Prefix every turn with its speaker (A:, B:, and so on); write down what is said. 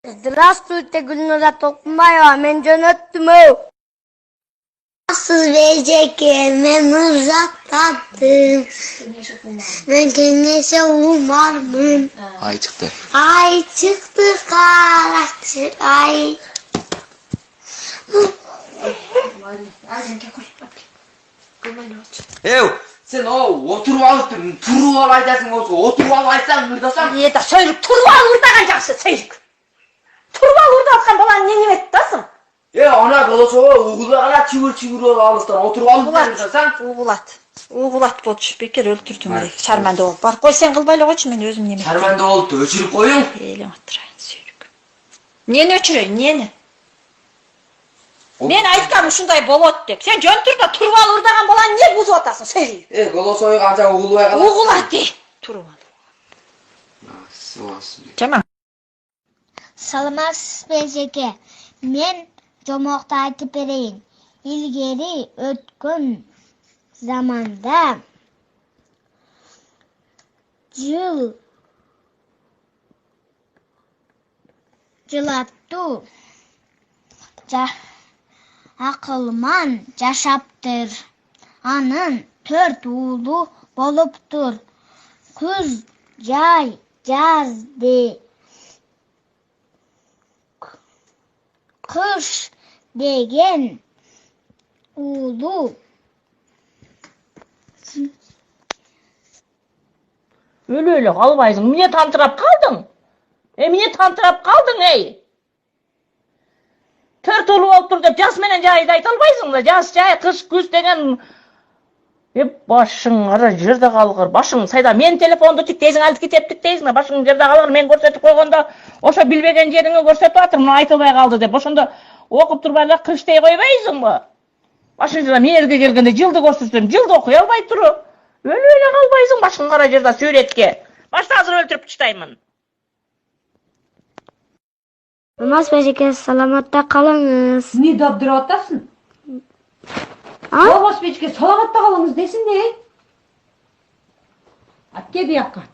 A: Здравствуйте, Гүлнура Толкунбаева, мен жөнөттүм. Сыз бейжеке, мен ыржаттадым. Мен кеңеше умармын.
B: Ай çıktı.
A: Ай чыкты, карачы, ай.
B: Sen oturup alıp turup al aytasın olsa oturup al aytsan ırdasan.
C: Eda söylük turup al ırdagan жақсы söylük. Turup al ırdatkan balan ne ettasın?
B: Ana dolaşı oğulu ana çivir alıstan oturup alıp ırdasan.
C: Угулат болчу бекер өлтүрдүм ай. Шарманда болуп бар. Кой сен кылбайлы койчу, мен өзүм неме.
B: Şarmanda oldu öçürüp koyun.
C: Элең отурайын сөйлүк. Нени өчүрөйүн, нени? Мен айткам ушундай болот деп. Сен жөнтүрдө туруп ал ырдаган баланы эмне бузуп атасың, сөйлөйүн.
B: Голосой канча угулбай калат.
C: Угулат туруп ал. Жаман.
A: Саламатсыз бейжеке, мен жомокту айтып берейин. Илгери өткөн заманда жылаттуу акылман жашаптыр. Анын 4 уулу болуптур. Күз, жай, жаз кыш деген уулу
C: Өлө калбайсың. Эмне тантырап калдың? Эмне тантырап калдың, эй? 4 уулу болуптур деп жаз менен жайды айта албайсың да. Жаз, жай, кыш, күз деген башың ара жерде калгыр. Башың сайда мен телефонду тиктейсиң, алып кетип тиктейсиң да, башың жерде калгыр. Мен көрсөтүп койгондо ошо билбеген жериңи көрсөтүп атыр. Мына айтылбай калды деп. Ошондо окуп турбай эле кыш дей койбойсуңбу? Башыңда мээрге келгенде жылды көрсөтсөм, жылды окуй албай туруп. Өлө калбайсың башың кара жерде сүрөткө. Башта азыр өлтүрүп таштаймын.
A: Алмаз бейжеке, саламатта калыңыз.
D: Не дабдырып атасың? Алмаз бейжеке, саламатта калыңыз десин де. Атке бияққа.